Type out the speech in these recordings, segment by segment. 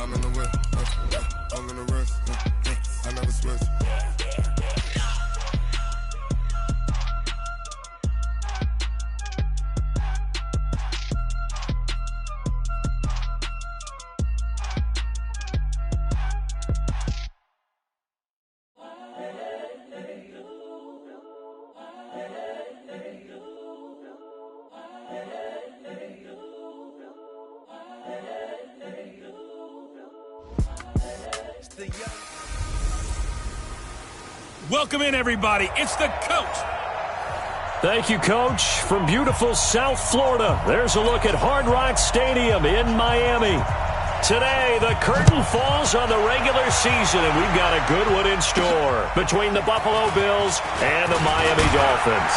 I'm in the whip, I'm in the wrist, I never switch. Welcome in, everybody. It's the coach. Thank you, Coach. From beautiful South Florida, there's a look at Hard Rock Stadium in Miami. Today, the curtain falls on the regular season, and we've got a good one in store between the Buffalo Bills and the Miami Dolphins.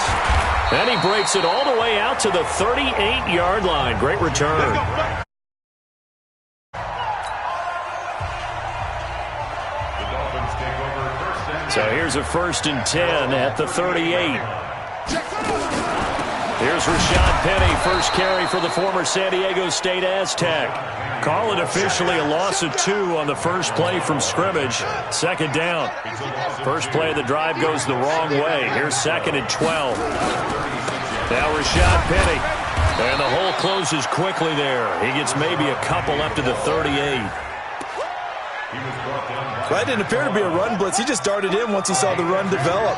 And he breaks it all the way out to the 38-yard line. Great return. So here's a 1st and 10 at the 38. Here's Rashad Penny, first carry for the former San Diego State Aztec. Call it officially a loss of 2 on the first play from scrimmage. 2nd down. First play of the drive goes the wrong way. Here's 2nd and 12. Now Rashad Penny. And the hole closes quickly there. He gets maybe a couple up to the 38. That didn't appear to be a run blitz. He just darted in once he saw the run develop.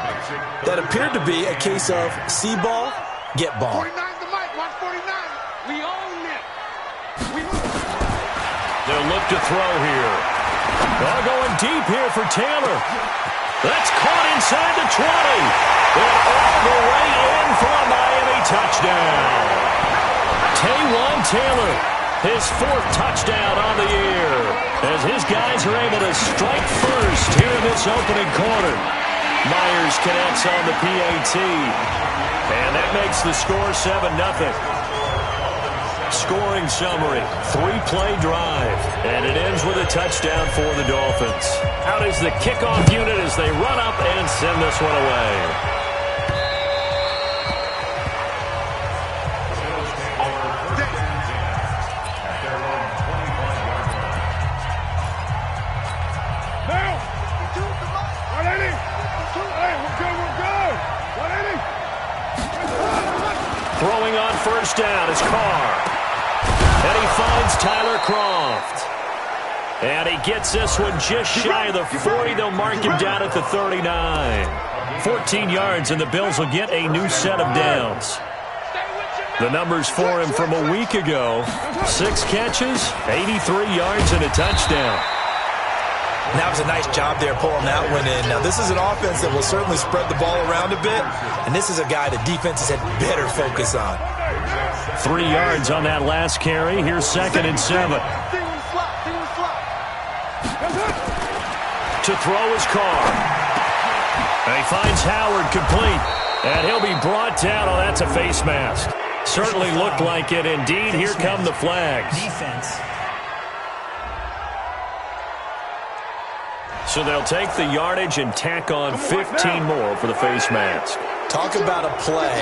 That appeared to be a case of see ball, get ball. 49 the mic, 149. We own it. They'll look to throw here. Ball going deep here for Taylor. That's caught inside the 20. And all the way in for a Miami touchdown. Taywan Taylor, his 4th touchdown on the year, as his guys are able to strike first here in this opening quarter. Myers connects on the PAT, and that makes the score 7-0. Scoring summary, 3-play drive, and it ends with a touchdown for the Dolphins. Out is the kickoff unit as they run up and send this one away. Throwing on 1st down is Carr. And he finds Tyler Croft. And he gets this one just shy of the 40. They'll mark him down at the 39. 14 yards, and the Bills will get a new set of downs. The numbers for him from a week ago: 6 catches, 83 yards, and a touchdown. And that was a nice job there pulling that one in. Now, this is an offense that will certainly spread the ball around a bit, and this is a guy the defenses had better focus on. 3 yards on that last carry. Here's 2nd and 7. To throw is Carr. And he finds Howard complete, and he'll be brought down. Oh, that's a face mask. Certainly looked like it. Indeed, here come the flags. Defense. So they'll take the yardage and tack on 15 more for the face mask. Talk about a play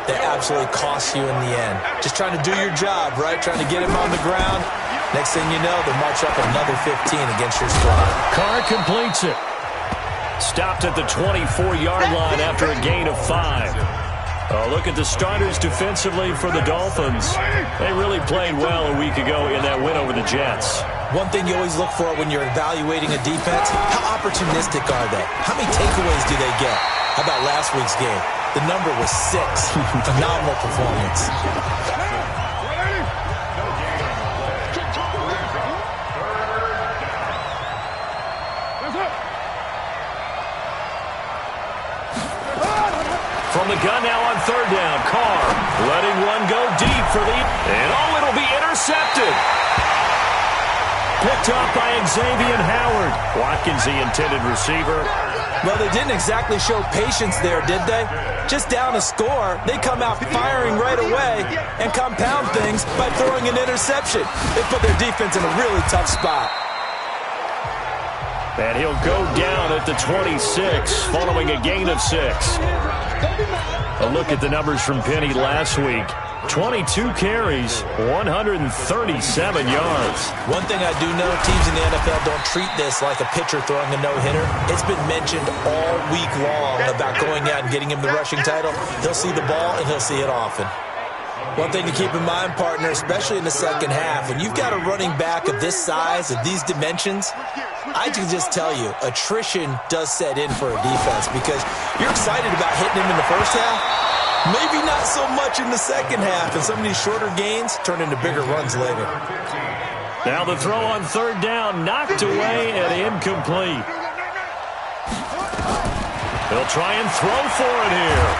that absolutely costs you in the end. Just trying to do your job, right? Trying to get him on the ground. Next thing you know, they'll march up another 15 against your squad. Carr completes it. Stopped at the 24-yard line after a gain of 5. Look at the starters defensively for the Dolphins. They really played well a week ago in that win over the Jets. One thing you always look for when you're evaluating a defense, how opportunistic are they? How many takeaways do they get? How about last week's game? The number was 6. Phenomenal performance. From the gun now on 3rd down, Carr letting one go deep for the... And it'll be intercepted. Picked up by Xavier Howard. Watkins, the intended receiver. Well, they didn't exactly show patience there, did they? Just down a score, they come out firing right away and compound things by throwing an interception. They put their defense in a really tough spot. And he'll go down at the 26 following a gain of 6. A look at the numbers from Penny last week. 22 carries, 137 yards. One thing I do know, teams in the NFL don't treat this like a pitcher throwing a no-hitter. It's been mentioned all week long about going out and getting him the rushing title. He'll see the ball, and he'll see it often. One thing to keep in mind, partner, especially in the second half, when you've got a running back of this size, of these dimensions, I can just tell you, attrition does set in for a defense because you're excited about hitting him in the first half. Maybe not so much in the second half, and some of these shorter gains turn into bigger runs later. Now the throw on third down, knocked away and incomplete. He'll try and throw for it here.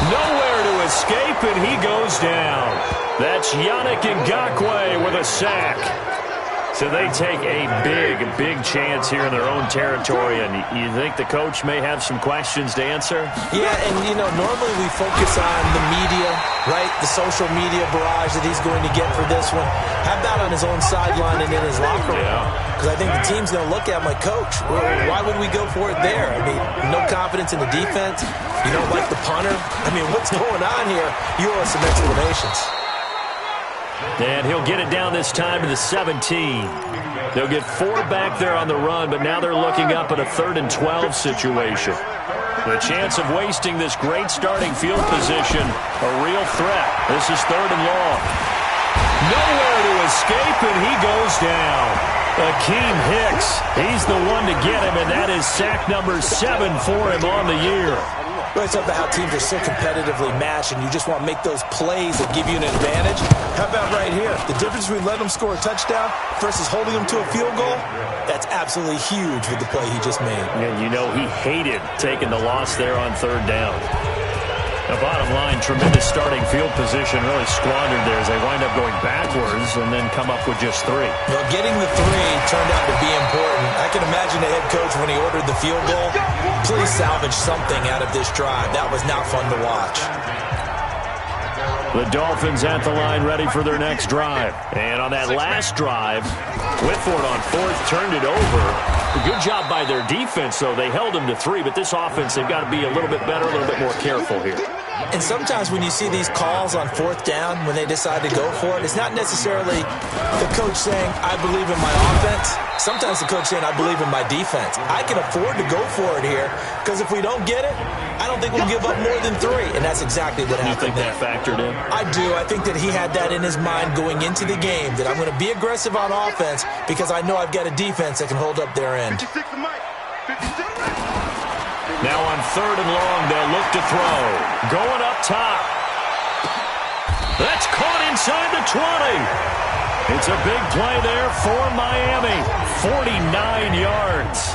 Nowhere to escape, and he goes down. That's Yannick Ngakoue with a sack. So they take a big chance here in their own territory, and you think the coach may have some questions to answer? Yeah, and, normally we focus on the media, right? The social media barrage that he's going to get for this one. How about on his own sideline and in his locker room? Because I think the team's going to look at him like, Coach, why would we go for it there? I mean, no confidence in the defense. You don't like the punter. I mean, what's going on here? You owe us some explanations. And he'll get it down this time to the 17. They'll get 4 back there on the run, but now they're looking up at a 3rd and 12 situation. The chance of wasting this great starting field position, a real threat. This is 3rd and long. Nowhere to escape, and he goes down. Akeem Hicks, he's the one to get him, and that is sack number 7 for him on the year. It's about how teams are so competitively matched, and you just want to make those plays that give you an advantage. How about right here? The difference between letting them score a touchdown versus holding them to a field goal, that's absolutely huge with the play he just made. And he hated taking the loss there on 3rd down. The bottom line, tremendous starting field position, really squandered there as they wind up going backwards and then come up with just 3. Well, getting the 3 turned out to be important. I can imagine the head coach when he ordered the field goal. Please salvage something out of this drive. That was not fun to watch. The Dolphins at the line ready for their next drive. And on that last drive, Whitford on 4th turned it over. A good job by their defense, though. They held them to 3, but this offense, they've got to be a little bit better, a little bit more careful here. And sometimes when you see these calls on 4th down, when they decide to go for it, it's not necessarily the coach saying, I believe in my offense. Sometimes the coach saying, I believe in my defense. I can afford to go for it here, because if we don't get it, I don't think we'll give up more than 3. And that's exactly what happened. You think that factored in? I do. I think that he had that in his mind going into the game, that I'm going to be aggressive on offense because I know I've got a defense that can hold up their end. 56 to Mike. 56. Now on 3rd and long, they'll look to throw. Going up top. That's caught inside the 20. It's a big play there for Miami. 49 yards.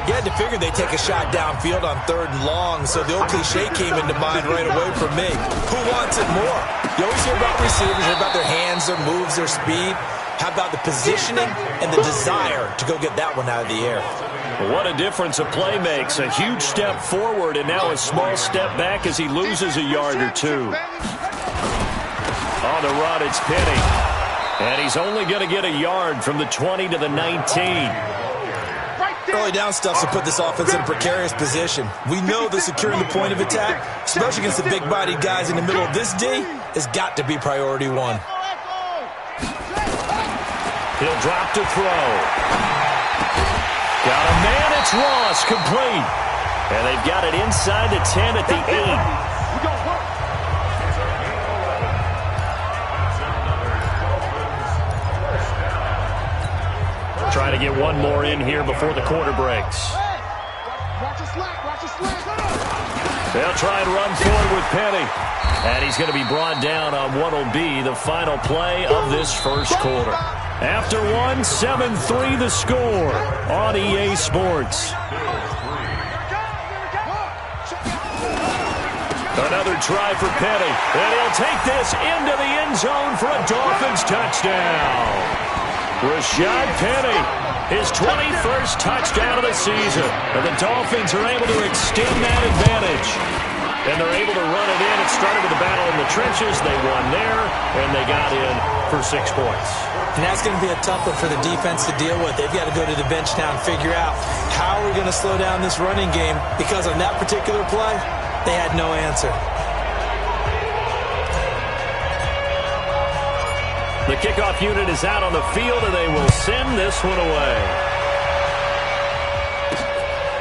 You had to figure they'd take a shot downfield on 3rd and long, so the old cliche came into mind right away for me. Who wants it more? You always hear about receivers, hear about their hands, their moves, their speed. How about the positioning and the desire to go get that one out of the air? What a difference a play makes. A huge step forward and now a small step back as he loses a yard or 2. On the run, it's Penny. And he's only going to get a yard from the 20 to the 19. Early down stuff to put this offense in a precarious position. We know that securing the point of attack, especially against the big-bodied guys in the middle of this D, has got to be priority 1. He'll drop to throw. Got a man, it's Ross, complete. And they've got it inside the 10 at the 8. Trying to get one more in here before the quarter breaks. They'll try and run forward with Penny. And he's going to be brought down on what will be the final play of this first quarter. After 1, 7-3 the score on EA Sports. Another try for Penny. And he'll take this into the end zone for a Dolphins touchdown. Rashad Penny, his 21st touchdown of the season. And the Dolphins are able to extend that advantage. And they're able to run it in. It started with a battle in the trenches. They won there, and they got in for 6 points. And that's going to be a tough one for the defense to deal with. They've got to go to the bench now and figure out how we're going to slow down this running game, because on that particular play, they had no answer. The kickoff unit is out on the field, and they will send this one away.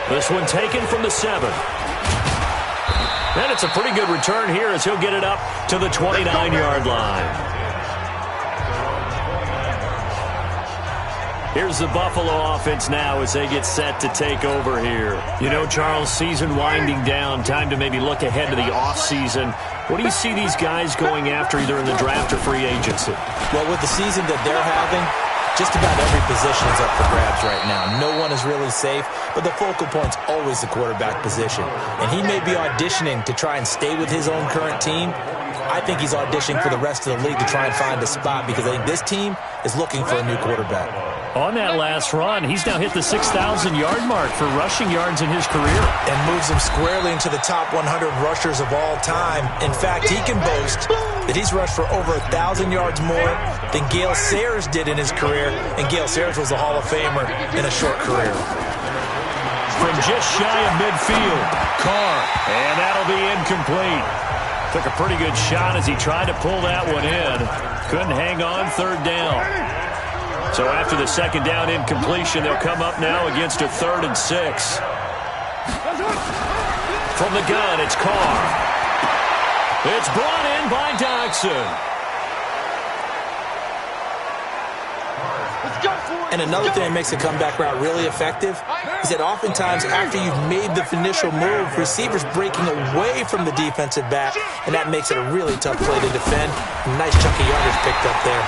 This one taken from the 7. And it's a pretty good return here as he'll get it up to the 29-yard line. Here's the Buffalo offense now as they get set to take over here. You know, Charles, season winding down, time to maybe look ahead to the offseason. What do you see these guys going after either in the draft or free agency? Well, with the season that they're having, just about every position is up for grabs right now. No one is really safe, but the focal point's always the quarterback position. And he may be auditioning to try and stay with his own current team. I think he's auditioning for the rest of the league to try and find a spot because I think this team is looking for a new quarterback. On that last run, he's now hit the 6,000-yard mark for rushing yards in his career. And moves him squarely into the top 100 rushers of all time. In fact, he can boast that he's rushed for over 1,000 yards more than Gale Sayers did in his career. And Gale Sayers was a Hall of Famer in a short career. From just shy of midfield, Carr, and that'll be incomplete. Took a pretty good shot as he tried to pull that one in. Couldn't hang on, third down. So after the second down incompletion, they'll come up now against a 3rd and 6. From the gun, it's Carr. It's brought in by Dodson. And another thing that makes a comeback route really effective is that oftentimes after you've made the initial move, receivers breaking away from the defensive back, and that makes it a really tough play to defend. A nice chunk of yardage picked up there.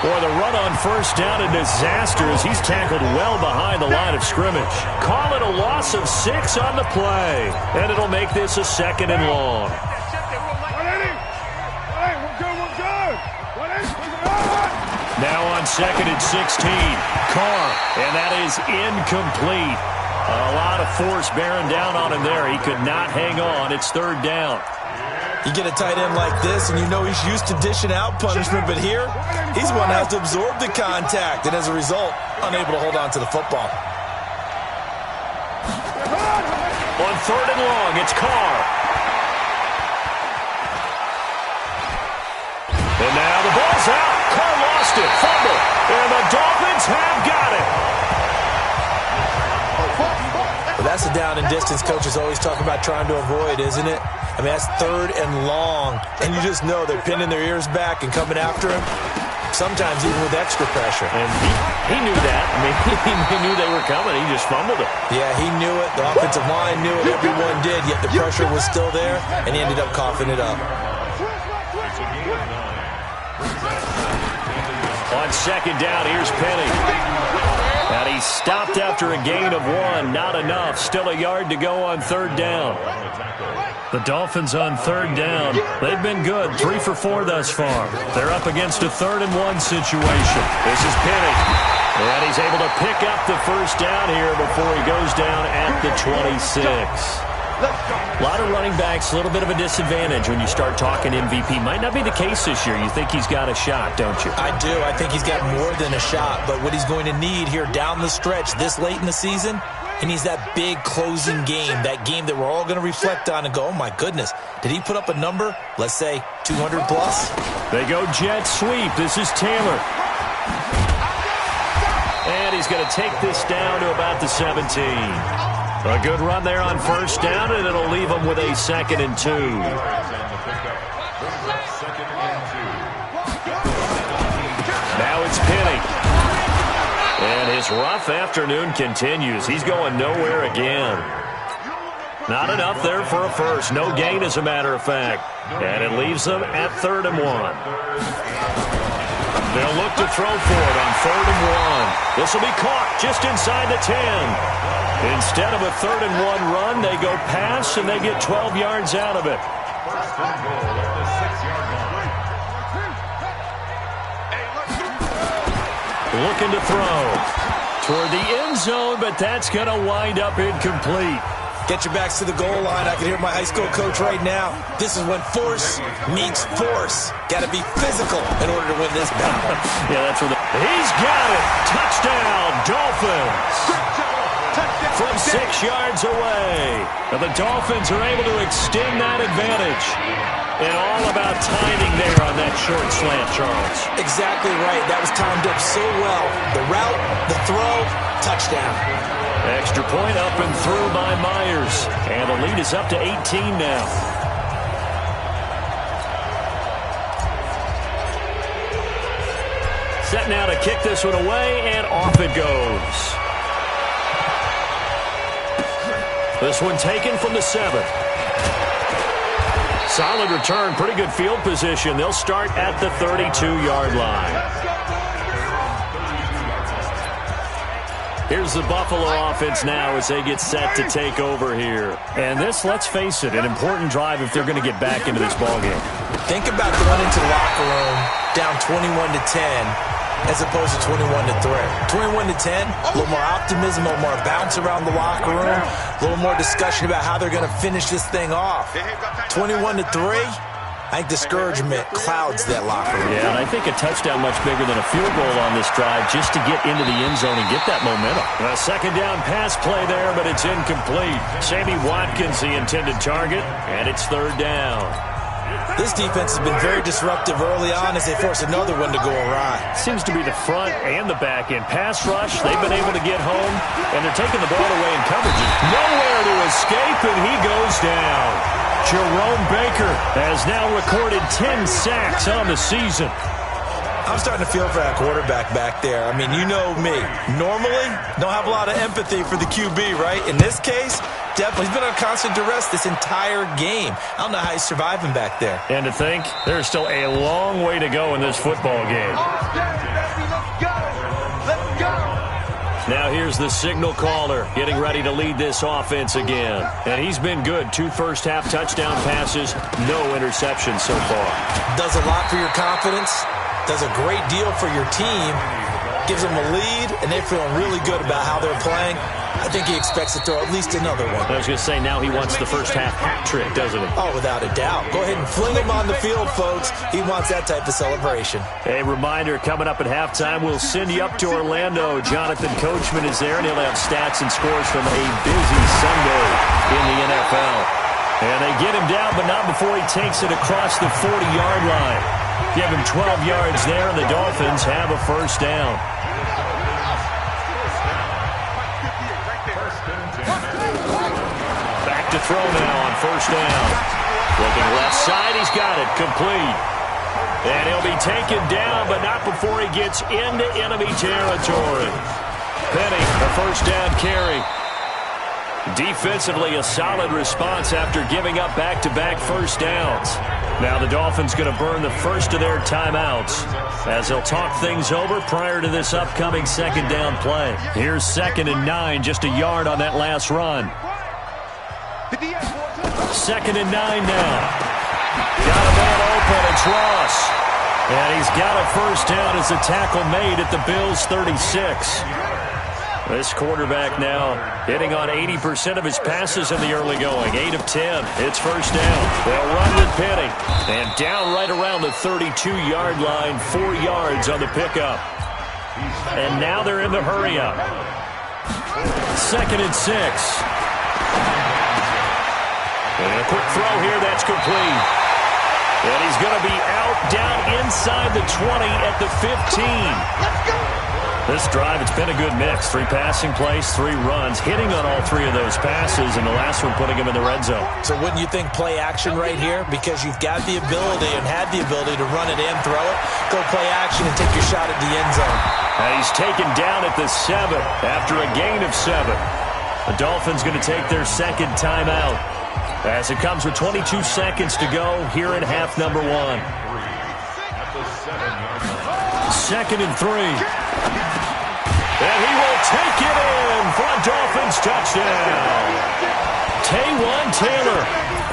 Boy, the run on first down, a disaster as he's tackled well behind the line of scrimmage. Call it a loss of 6 on the play, and it'll make this a 2nd and long. Now on 2nd and 16, Carr, and that is incomplete. A lot of force bearing down on him there. He could not hang on. It's 3rd down. You get a tight end like this, and you know he's used to dishing out punishment, but here, he's the one that has to absorb the contact, and as a result, unable to hold on to the football. On 3rd and long, it's Carr. And now the ball's out. Carr lost it. Fumble. And the Dolphins have got it. Well, that's the down and distance coaches always talk about trying to avoid, isn't it? I mean, that's 3rd and long. And you just know they're pinning their ears back and coming after him, sometimes even with extra pressure. And he knew that. I mean, he knew they were coming. He just fumbled it. Yeah, he knew it. The offensive line knew it. Everyone did, yet the pressure was still there, and he ended up coughing it up. On 2nd down, here's Penny. And he stopped after a gain of 1. Not enough. Still a yard to go on 3rd down. The Dolphins on 3rd down. They've been good. 3 for 4 thus far. They're up against a 3rd and 1 situation. This is Penny. And he's able to pick up the first down here before he goes down at the 26. A lot of running backs, a little bit of a disadvantage when you start talking MVP. Might not be the case this year. You think he's got a shot, don't you? I do. I think he's got more than a shot. But what he's going to need here down the stretch this late in the season, he needs that big closing game, that game that we're all going to reflect on and go, oh, my goodness, did he put up a number, let's say 200 plus? They go jet sweep. This is Taylor. And he's going to take this down to about the 17. A good run there on first down, and it'll leave him with a 2nd and 2. Now it's Penny. And his rough afternoon continues. He's going nowhere again. Not enough there for a first. No gain, as a matter of fact. And it leaves them at 3rd and 1. They'll look to throw for it on 3rd and 1. This will be caught just inside the 10. Instead of a 3rd and 1 run, they go pass, and they get 12 yards out of it. Looking to throw toward the end zone, but that's going to wind up incomplete. Get your backs to the goal line. I can hear my high school coach right now. This is when force meets force. Got to be physical in order to win this battle. Yeah, that's what he's got it. Touchdown, Dolphins. From 6 yards away. And the Dolphins are able to extend that advantage. And all about timing there on that short slant, Charles. Exactly right. That was timed up so well. The route, the throw, touchdown. Extra point up and through by Myers. And the lead is up to 18 now. Set now to kick this one away, and off it goes. This one taken from the 7. Solid return, pretty good field position. They'll start at the 32-yard line. Here's the Buffalo offense now as they get set to take over here. And this, let's face it, an important drive if they're going to get back into this ballgame. Think about going into the locker room down 21-10 as opposed to 21-3. 21-10, a little more optimism, a little more bounce around the locker room, a little more discussion about how they're going to finish this thing off. 21-3, I think discouragement clouds that locker room. Yeah, and I think a touchdown much bigger than a field goal on this drive just to get into the end zone and get that momentum. A second down pass play there, but it's incomplete. Sammy Watkins, the intended target, and it's third down. This defense has been very disruptive early on as they force another one to go awry. Seems to be the front and the back end. Pass rush, they've been able to get home, and they're taking the ball away in coverage. Nowhere to escape, and he goes down. Jerome Baker has now recorded 10 sacks on the season. I'm starting to feel for that quarterback back there. I mean, you know me. Normally, don't have a lot of empathy for the QB, right? In this case, definitely. He's been on constant duress this entire game. I don't know how he's surviving back there. And to think, there's still a long way to go in this football game. Now here's the signal caller getting ready to lead this offense again. And he's been good. 2 first-half touchdown passes, no interceptions so far. Does a lot for your confidence. Does a great deal for your team. Gives them a lead, and they're feeling really good about how they're playing. I think he expects to throw at least another one. I was going to say, now he wants the first-half hat trick, doesn't he? Oh, without a doubt. Go ahead and fling him on the field, folks. He wants that type of celebration. A reminder, coming up at halftime, we'll send you up to Orlando. Jonathan Coachman is there, and he'll have stats and scores from a busy Sunday in the NFL. And they get him down, but not before he takes it across the 40-yard line. Give him 12 yards there, and the Dolphins have a first down. Back to throw now on first down. Looking left side, he's got it, complete. And he'll be taken down, but not before he gets into enemy territory. Penny, a first down carry. Defensively, a solid response after giving up back-to-back first downs. Now the Dolphins going to burn the first of their timeouts as they'll talk things over prior to this upcoming second down play. Here's 2nd and 9, just a yard on that last run. 2nd and 9 now. Got a man open, it's Ross. And he's got a first down as a tackle made at the Bills' 36. This quarterback now hitting on 80% of his passes in the early going. 8 of 10. It's first down. They'll run with Penny. And down right around the 32-yard line. 4 yards on the pickup. And now they're in the hurry-up. 2nd and 6. And a quick throw here. That's complete. And he's going to be out down inside the 20 at the 15. Let's go! This drive, it's been a good mix. 3 passing plays, 3 runs, hitting on all 3 of those passes, and the last one putting him in the red zone. So wouldn't you think play action right here? Because you've got the ability and had the ability to run it and throw it. Go play action and take your shot at the end zone. And he's taken down at the 7 after a gain of 7. The Dolphins going to take their second timeout as it comes with 22 seconds to go here in half number 1. 2nd and 3. And he will take it in for a Dolphins touchdown. Taywan Taylor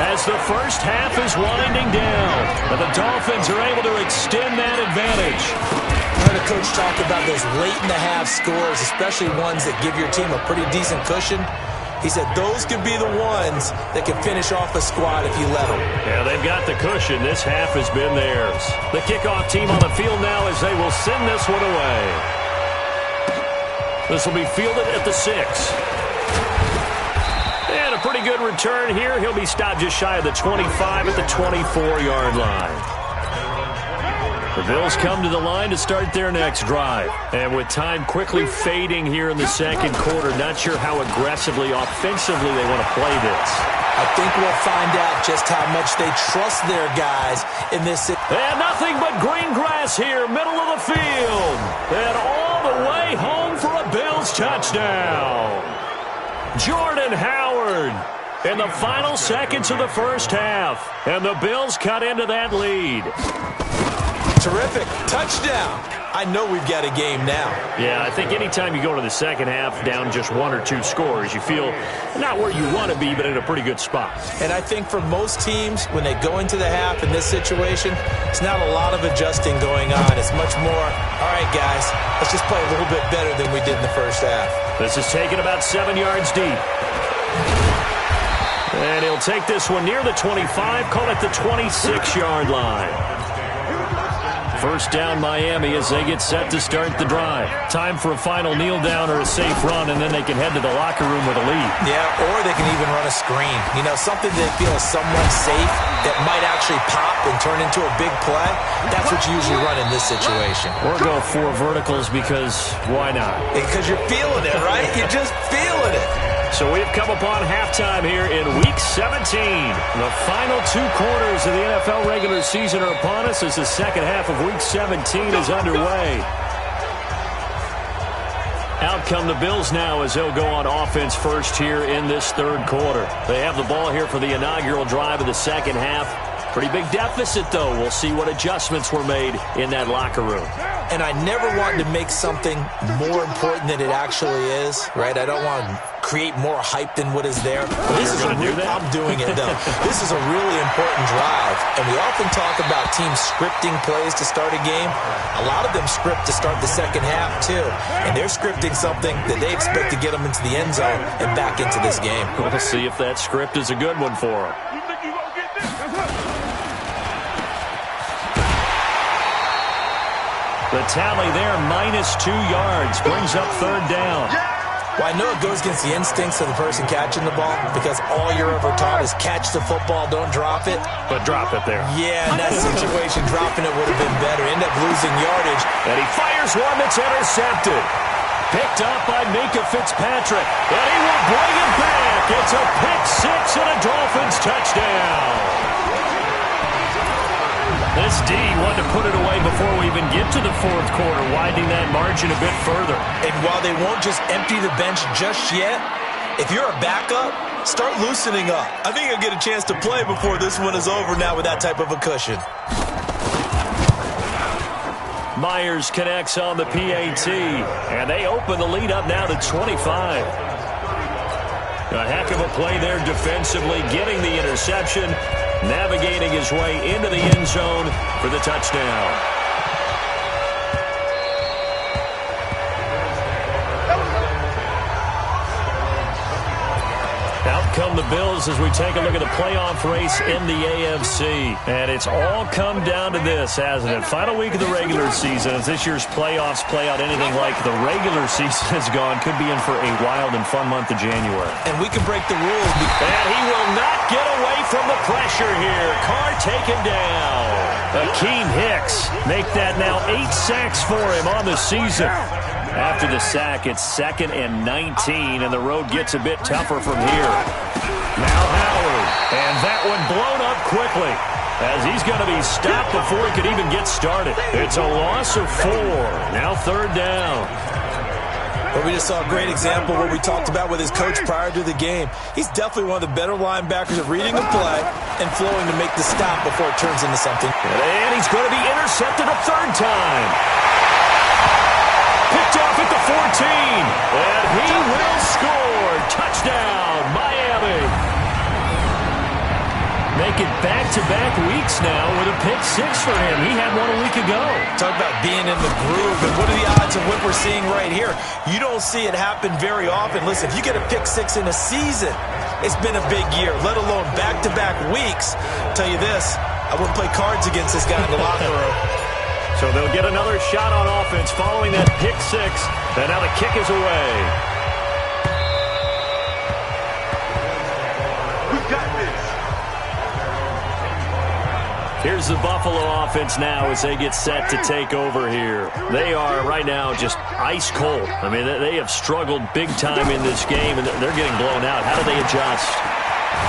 as the first half is winding down. And the Dolphins are able to extend that advantage. I heard a coach talk about those late-in-the-half scores, especially ones that give your team a pretty decent cushion. He said those could be the ones that can finish off a squad if you let them. Yeah, they've got the cushion. This half has been theirs. The kickoff team on the field now as they will send this one away. This will be fielded at the 6. And a a pretty good return here. He'll be stopped just shy of the 25 at the 24-yard line. The Bills come to the line to start their next drive. And with time quickly fading here in the second quarter, not sure how aggressively, offensively they want to play this. I think we'll find out just how much they trust their guys in this. And nothing but green grass here, middle of the field. And all the way home for a Bills touchdown. Jordan Howard in the final seconds of the first half. And the Bills cut into that lead. Terrific. Touchdown. I know we've got a game now. Yeah, I think anytime you go to the second half down just 1 or 2 scores, you feel not where you want to be, but in a pretty good spot. And I think for most teams, when they go into the half in this situation, it's not a lot of adjusting going on. It's much more, all right, guys, let's just play a little bit better than we did in the first half. This is taken about 7 yards deep. And he'll take this one near the 25, call it the 26-yard line. First down Miami as they get set to start the drive. Time for a final kneel down or a safe run, and then they can head to the locker room with a lead. Yeah, or they can even run a screen. You know, something they feel is somewhat safe that might actually pop and turn into a big play. That's what you usually run in this situation. Or go 4 verticals because why not? Because you're feeling it, right? You're just feeling it. So we've come upon halftime here in Week 17. The final 2 quarters of the NFL regular season are upon us as the second half of Week 17 is underway. Out come the Bills now as they'll go on offense first here in this third quarter. They have the ball here for the inaugural drive of the second half. Pretty big deficit, though. We'll see what adjustments were made in that locker room. And I never wanted to make something more important than it actually is, right? I don't want to create more hype than what is there. This is I'm doing it, though. This is a really important drive. And we often talk about teams scripting plays to start a game. A lot of them script to start the second half, too. And they're scripting something that they expect to get them into the end zone and back into this game. We'll see if that script is a good one for them. The tally there, -2 yards, brings up third down. Well, I know it goes against the instincts of the person catching the ball because all you're ever taught is catch the football, don't drop it. But drop it there. Yeah, in that situation, dropping it would have been better. End up losing yardage. And he fires one that's intercepted. Picked up by Minkah Fitzpatrick. And he will bring it back. It's a pick-6 and a Dolphins touchdown. This D wanted to put it away before we even get to the fourth quarter, widening that margin a bit further. And while they won't just empty the bench just yet, if you're a backup, start loosening up. I think you'll get a chance to play before this one is over now with that type of a cushion. Myers connects on the PAT, and they open the lead up now to 25. A heck of a play there defensively, getting the interception, navigating his way into the end zone for the touchdown. Out come the Bills as we take a look at the playoff race in the AFC. And it's all come down to this, hasn't it? Final week of the regular season. As this year's playoffs play out anything like the regular season has gone, could be in for a wild and fun month of January. And we can break the rules. And he will not get away from the pressure here. Carr taken down. Akeem Hicks make that now 8 sacks for him on the season. After the sack, it's 2nd and 19, and the road gets a bit tougher from here. Now Howard, and that one blown up quickly as he's going to be stopped before he could even get started. It's a loss of 4. Now third down. But we just saw a great example of what we talked about with his coach prior to the game. He's definitely one of the better linebackers at reading the play and flowing to make the stop before it turns into something. And he's going to be intercepted a third time. Picked off at the 14, and he will score. Touchdown, Miami. Make it back-to-back weeks now with a pick-6 for him. He had one a week ago. Talk about being in the groove, and what are the odds of what we're seeing right here? You don't see it happen very often. Listen, if you get a pick-6 in a season, it's been a big year, let alone back-to-back weeks. I'll tell you this, I wouldn't play cards against this guy in the locker room. So they'll get another shot on offense following that pick-6, and now the kick is away. got this. Here's the Buffalo offense now as they get set to take over here. They are right now just ice cold. I mean, they have struggled big time in this game, and they're getting blown out. How do they adjust?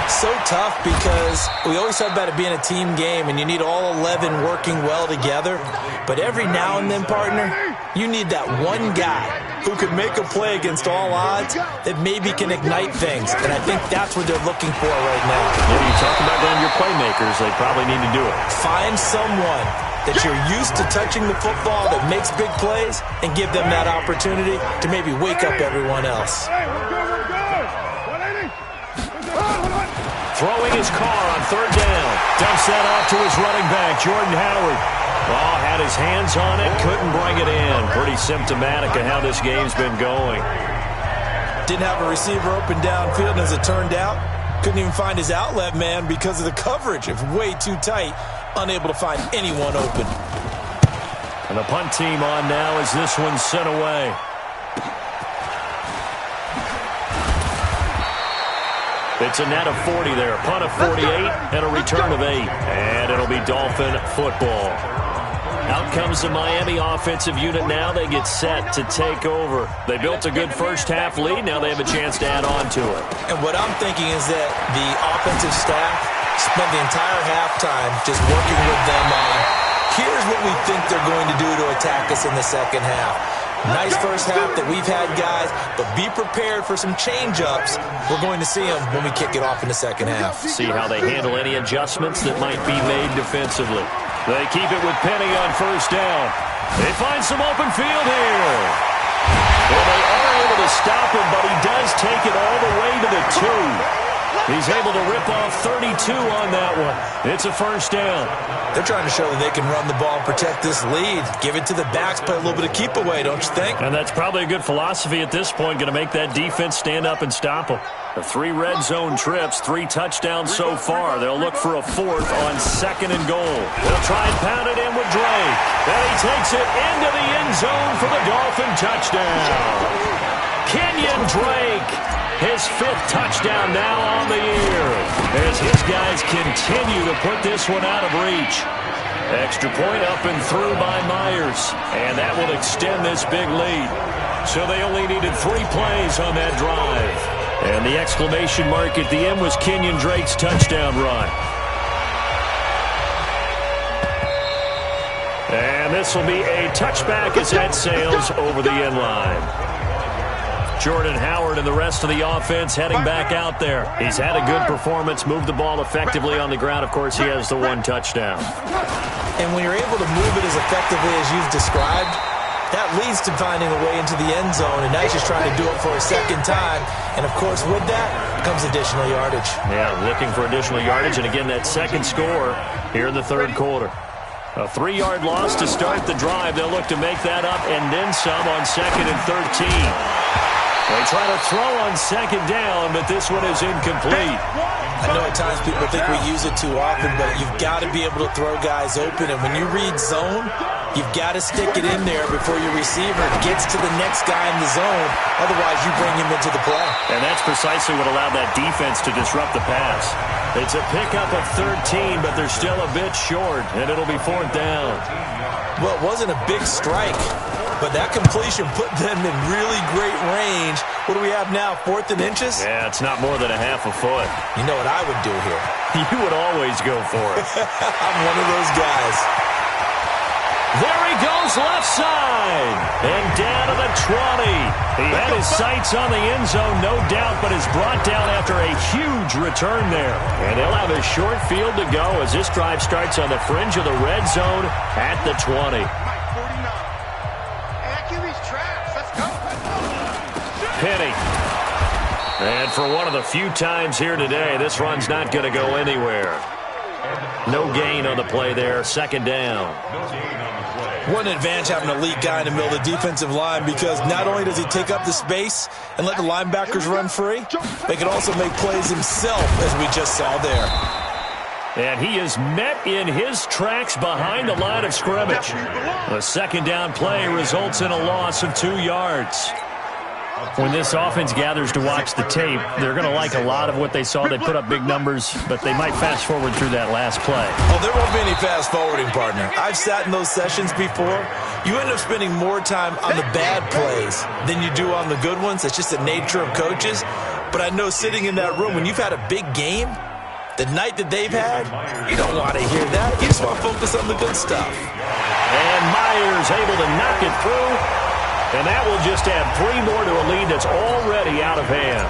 So tough because we always talk about it being a team game, and you need all 11 working well together. But every now and then, partner, you need that one guy who could make a play against all odds that maybe can ignite things. And I think that's what they're looking for right now. Yeah, you talk about them, your playmakers. They probably need to do it. Find someone that you're used to touching the football that makes big plays and give them that opportunity to maybe wake up everyone else. Throwing his car on third down. Dumps that off to his running back, Jordan Howard. Oh, had his hands on it, couldn't bring it in. Pretty symptomatic of how this game's been going. Didn't have a receiver open downfield, and as it turned out, couldn't even find his outlet man because of the coverage. It's way too tight, unable to find anyone open. And the punt team on now as this one's sent away. It's a net of 40 there. Punt of 48 and a return of 8. And it'll be Dolphin football. Out comes the Miami offensive unit now. They get set to take over. They built a good first-half lead. Now they have a chance to add on to it. And what I'm thinking is that the offensive staff spent the entire halftime just working with them on, here's what we think they're going to do to attack us in the second half. Nice first half that we've had, guys, but be prepared for some change-ups. We're going to see them when we kick it off in the second half. See how they handle any adjustments that might be made defensively. They keep it with Penny on first down. They find some open field here. Well, they are able to stop him, but he does take it all the way to the 2. He's able to rip off 32 on that one. It's a first down. They're trying to show that they can run the ball and protect this lead. Give it to the backs, play a little bit of keep away, don't you think? And that's probably a good philosophy at this point, going to make that defense stand up and stop them. The 3 red zone trips, 3 touchdowns so far. They'll look for a 4th on 2nd and goal. They'll try and pound it in with Drake. And he takes it into the end zone for the Dolphin touchdown. Kenyon Drake. His 5th touchdown now on the year as his guys continue to put this one out of reach. Extra point up and through by Myers, and that will extend this big lead. So they only needed 3 plays on that drive. And the exclamation mark at the end was Kenyon Drake's touchdown run. And this will be a touchback as that sails over the end line. Jordan Howard and the rest of the offense heading back out there. He's had a good performance, moved the ball effectively on the ground. Of course, he has the 1 touchdown. And when you're able to move it as effectively as you've described, that leads to finding a way into the end zone, and now he's just trying to do it for a second time. And, of course, with that comes additional yardage. Yeah, looking for additional yardage, and again, that second score here in the third quarter. A 3-yard loss to start the drive. They'll look to make that up and then some on 2nd and 13. They try to throw on 2nd down, but this one is incomplete. I know at times people think we use it too often, but you've got to be able to throw guys open. And when you read zone, you've got to stick it in there before your receiver gets to the next guy in the zone. Otherwise, you bring him into the play. And that's precisely what allowed that defense to disrupt the pass. It's a pickup of 13, but they're still a bit short, and it'll be 4th down. Well, it wasn't a big strike, but that completion put them in really great range. What do we have now, 4th and inches? Yeah, it's not more than a half a foot. You know what I would do here? You would always go for it. I'm one of those guys. There he goes left side. And down to the 20. He had his sights on the end zone, no doubt, but is brought down after a huge return there. And they'll have a short field to go as this drive starts on the fringe of the red zone at the 20. Penny. And for one of the few times here today, this run's not going to go anywhere. No gain on the play there. 2nd down. One advantage having an elite guy in the middle of the defensive line, because not only does he take up the space and let the linebackers run free, they can also make plays himself, as we just saw there. And he is met in his tracks behind the line of scrimmage. The 2nd down play results in a loss of 2 yards. When this offense gathers to watch the tape, they're going to like a lot of what they saw. They put up big numbers, but they might fast forward through that last play. Oh, there won't be any fast forwarding, partner. I've sat in those sessions before. You end up spending more time on the bad plays than you do on the good ones. It's just the nature of coaches. But I know sitting in that room, when you've had a big game, the night that they've had, you don't want to hear that. You just want to focus on the good stuff. And Myers able to knock it through. And that will just add 3 more to a lead that's already out of hand.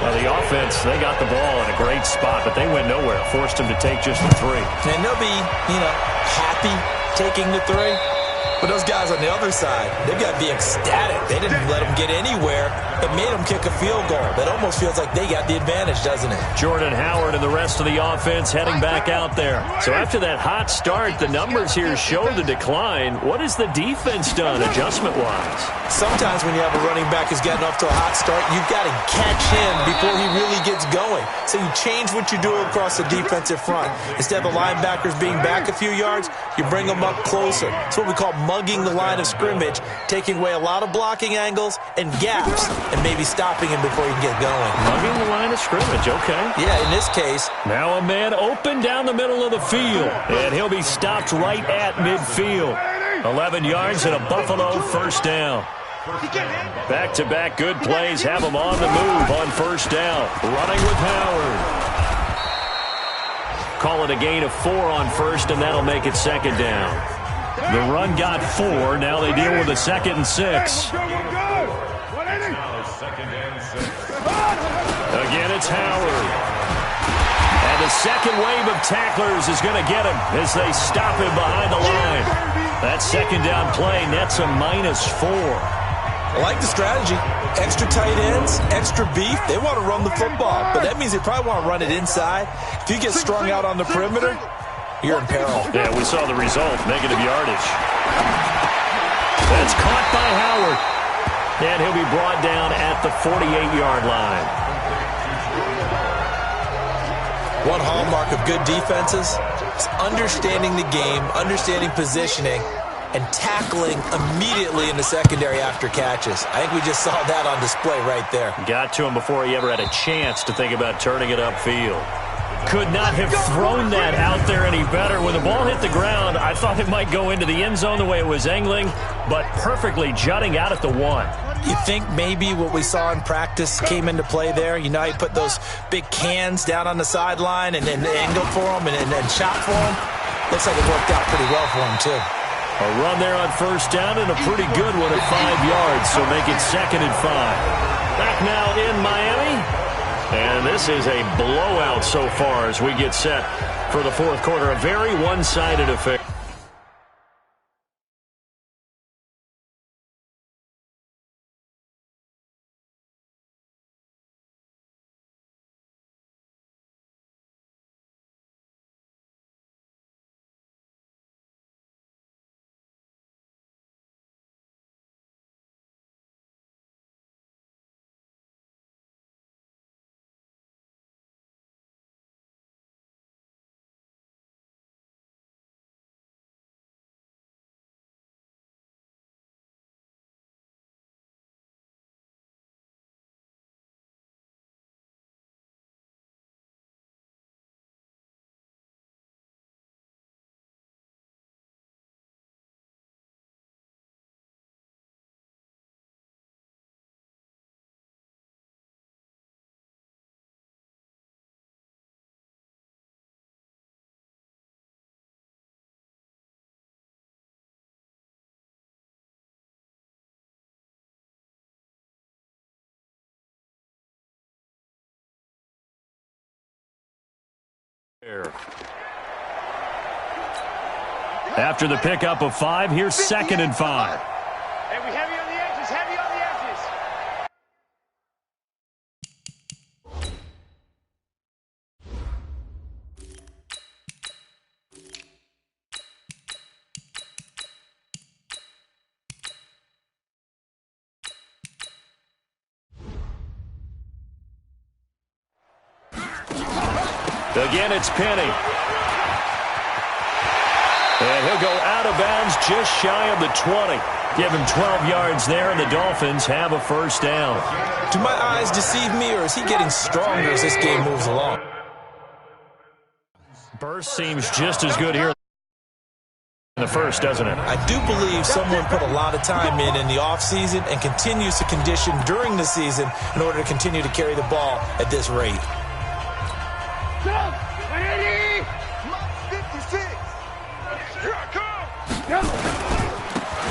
Well, the offense, they got the ball in a great spot, but they went nowhere. Forced them to take just the 3. And they'll be, happy taking the 3. But those guys on the other side, they've got to be ecstatic. They didn't let them get anywhere. It made them kick a field goal. That almost feels like they got the advantage, doesn't it? Jordan Howard and the rest of the offense heading back out there. So after that hot start, the numbers here show the decline. What has the defense done adjustment-wise? Sometimes when you have a running back who's gotten off to a hot start, you've got to catch him before he really gets going. So you change what you do across the defensive front. Instead of the linebackers being back a few yards, you bring them up closer. It's what we call mugging the line of scrimmage, taking away a lot of blocking angles and gaps, and maybe stopping him before he can get going. Mugging the line of scrimmage, okay. Yeah, in this case. Now a man open down the middle of the field, and he'll be stopped right at midfield. 11 yards and a Buffalo first down. Back-to-back good plays have him on the move on first down. Running with Howard. Call it a gain of 4 on first, and that'll make it second down. The run got 4. Now they deal with a 2nd and 6. Again, it's Howard. And the second wave of tacklers is going to get him as they stop him behind the line. That second down play nets a -4. I like the strategy. Extra tight ends, extra beef. They want to run the football, but that means they probably want to run it inside. If you get strung out on the perimeter, you're in peril. Yeah, we saw the result, negative yardage. That's caught by Howard. And he'll be brought down at the 48-yard line. One hallmark of good defenses is understanding the game, understanding positioning, and tackling immediately in the secondary after catches. I think we just saw that on display right there. Got to him before he ever had a chance to think about turning it upfield. Could not have thrown that out there any better. When the ball hit the ground, I thought it might go into the end zone the way it was angling, but perfectly jutting out at the 1. You think maybe what we saw in practice came into play there? You know, he put those big cans down on the sideline and angled for him and shot for him. Looks like it worked out pretty well for him, too. A run there on first down and a pretty good one at 5 yards, so make it 2nd and 5. Back now in Miami. And this is a blowout so far as we get set for the 4th quarter. A very one-sided affair. After the pickup of 5, here's 2nd and 5. Hey, we heavy on the edges, heavy on the edges. Again, it's Penny. And he'll go out of bounds just shy of the 20. Give him 12 yards there, and the Dolphins have a first down. Do my eyes deceive me, or is he getting stronger as this game moves along? Burst seems just as good here in the first, doesn't it? I do believe someone put a lot of time in the offseason and continues to condition during the season in order to continue to carry the ball at this rate.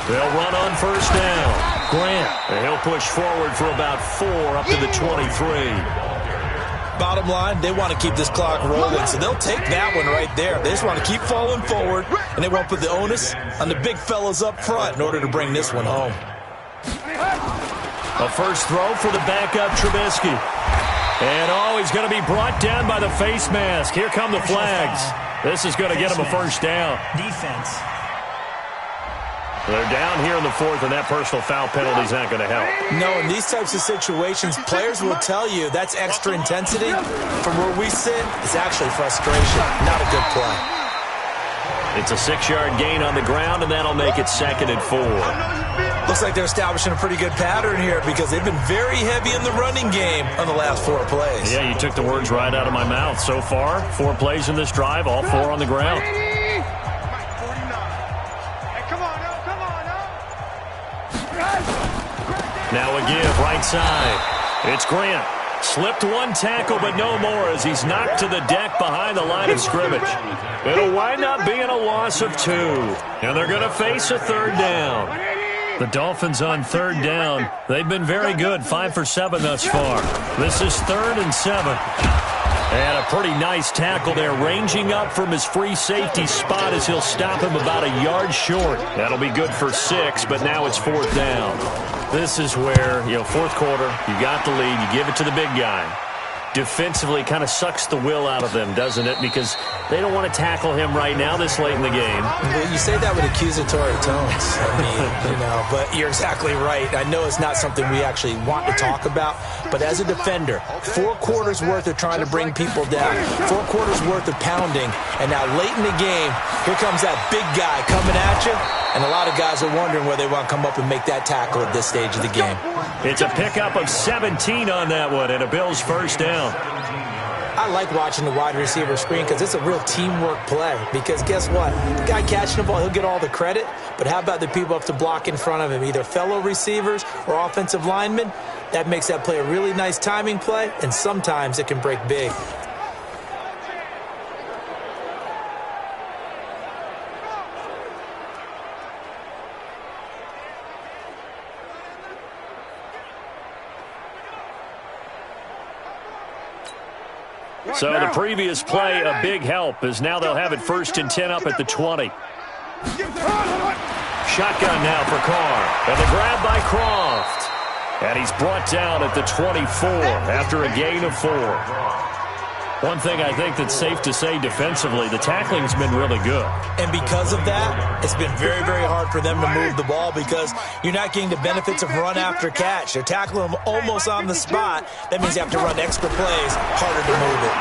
They'll run on first down. Grant, and he'll push forward for about 4 up to the 23. Bottom line, they want to keep this clock rolling, so they'll take that one right there. They just want to keep falling forward, and they won't put the onus on the big fellas up front in order to bring this one home. A first throw for the backup Trubisky. And he's going to be brought down by the face mask. Here come the flags. This is going to get him a first down. Defense. They're down here in the fourth, and that personal foul penalty is not going to help. No, in these types of situations, players will tell you that's extra intensity. From where we sit, it's actually frustration, not a good play. It's a 6-yard gain on the ground, and that'll make it 2nd and 4. Looks like they're establishing a pretty good pattern here because they've been very heavy in the running game on the last 4 plays. Yeah, you took the words right out of my mouth. So far, 4 plays in this drive, all 4 on the ground. Now a give, right side. It's Grant. Slipped 1 tackle, but no more as he's knocked to the deck behind the line of scrimmage. It'll wind up being a loss of 2. And they're going to face a 3rd down. The Dolphins on 3rd down. They've been very good, 5 for 7 thus far. This is 3rd and 7. And a pretty nice tackle there, ranging up from his free safety spot as he'll stop him about a yard short. That'll be good for 6, but now it's 4th down. This is where, fourth quarter, you got the lead, you give it to the big guy. Defensively kind of sucks the will out of them, doesn't it? Because they don't want to tackle him right now this late in the game. Well, you say that with accusatory tones. I mean, but you're exactly right. I know it's not something we actually want to talk about, but as a defender, 4 quarters worth of trying to bring people down, 4 quarters worth of pounding, and now late in the game, here comes that big guy coming at you, and a lot of guys are wondering where they want to come up and make that tackle at this stage of the game. It's a pickup of 17 on that one, and a Bills first down. I like watching the wide receiver screen because it's a real teamwork play. Because guess what? The guy catching the ball, he'll get all the credit. But how about the people up to block in front of him, either fellow receivers or offensive linemen? That makes that play a really nice timing play, and sometimes it can break big. So the previous play, a big help, as now they'll have it 1st and 10 up at the 20. Shotgun now for Carr. And the grab by Croft. And he's brought down at the 24 after a gain of 4. One thing I think that's safe to say defensively, the tackling's been really good. And because of that, it's been very, very hard for them to move the ball because you're not getting the benefits of run after catch. They're tackling them almost on the spot. That means you have to run extra plays, harder to move it.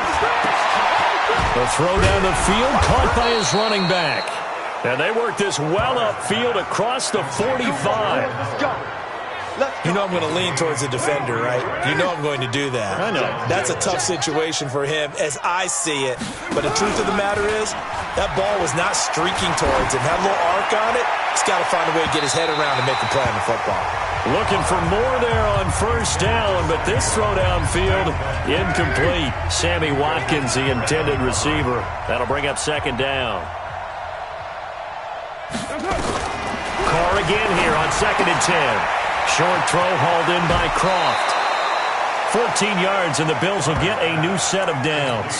The throw down the field, caught by his running back. And they work this well upfield across the 45. You know I'm going to lean towards the defender, right? You know I'm going to do that. I know. That's a tough situation for him as I see it. But the truth of the matter is, that ball was not streaking towards him. Had a little arc on it. He's got to find a way to get his head around and make a play on the football. Looking for more there on first down, but this throw downfield, incomplete. Sammy Watkins, the intended receiver. That'll bring up 2nd down. Carr again here on 2nd and 10. Short throw hauled in by Croft. 14 yards, and the Bills will get a new set of downs.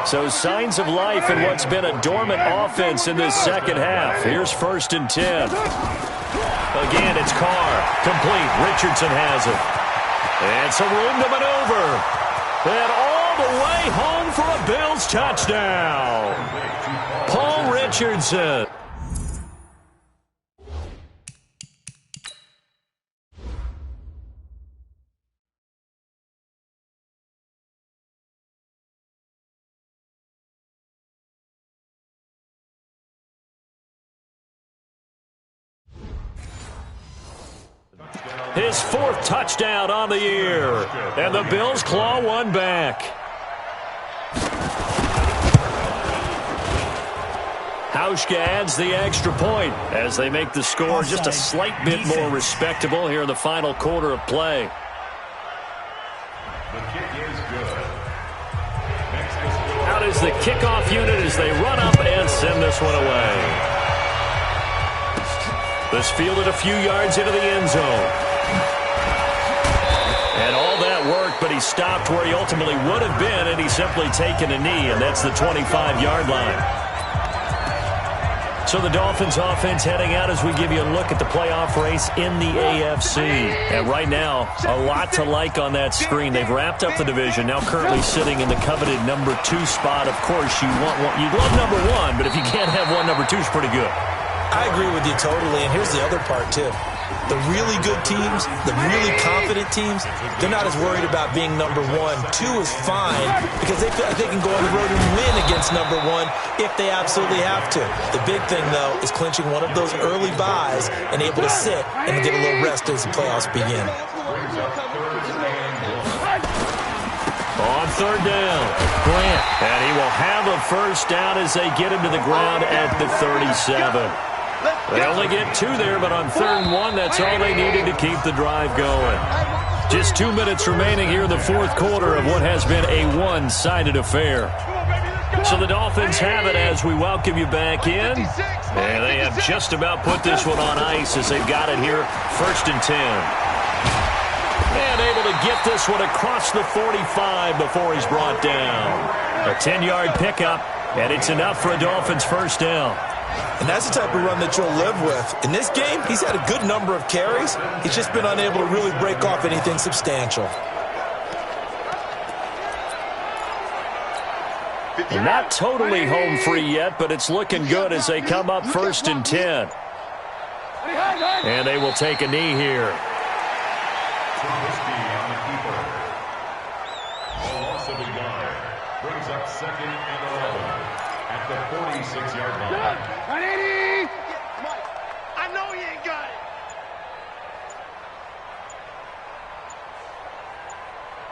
So signs of life in what's been a dormant offense in this second half. Here's 1st and 10. Again, it's Carr. Complete. Richardson has it. And some room to maneuver. And all the way home for a Bills touchdown. Paul Richardson. His 4th touchdown on the year. And the Bills claw one back. Hauschka adds the extra point as they make the score just a slight bit more respectable here in the final quarter of play. The kick is good. Out is the kickoff unit as they run up and send this one away. This fielded a few yards into the end zone. And all that work, but he stopped where he ultimately would have been, and he's simply taken a knee, and that's the 25-yard line. So the Dolphins offense heading out as we give you a look at the playoff race in the AFC. And right now, a lot to like on that screen. They've wrapped up the division, now currently sitting in the coveted number 2 spot. Of course, you'd love number 1, but if you can't have one, number 2 is pretty good. I agree with you totally, and here's the other part, too. The really good teams, the really confident teams, they're not as worried about being number 1. 2 is fine because they feel like they can go on the road and win against number 1 if they absolutely have to. The big thing, though, is clinching one of those early byes and able to sit and get a little rest as the playoffs begin. On 3rd down, Grant, and he will have a first down as they get him to the ground at the 37. They only get 2 there, but on 3rd and 1, that's all they needed to keep the drive going. Just 2 minutes remaining here in the 4th quarter of what has been a one-sided affair. So the Dolphins have it as we welcome you back in. And they have just about put this one on ice as they've got it here, 1st and 10. And able to get this one across the 45 before he's brought down. A 10-yard pickup, and it's enough for a Dolphins first down. And that's the type of run that you'll live with. In this game, he's had a good number of carries. He's just been unable to really break off anything substantial. Not totally home free yet, but it's looking good as they come up 1st and 10. And they will take a knee here. Brings up 2nd and 11 at the 46-yard line. 180! I know you ain't got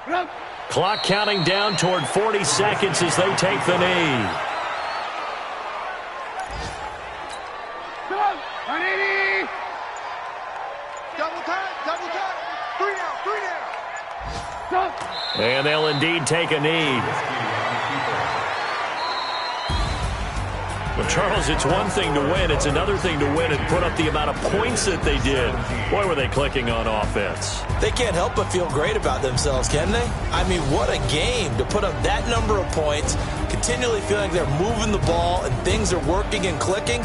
it. Clock counting down toward 40 seconds as they take the knee. 180! Double time. 3 down. And they'll indeed take a knee. Well, Charles, it's one thing to win. It's another thing to win and put up the amount of points that they did. Boy, were they clicking on offense. They can't help but feel great about themselves, can they? I mean, what a game to put up that number of points, continually feeling like they're moving the ball and things are working and clicking.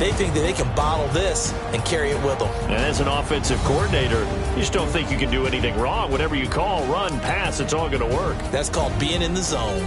They think that they can bottle this and carry it with them. And as an offensive coordinator, you just don't think you can do anything wrong. Whatever you call, run, pass, it's all going to work. That's called being in the zone.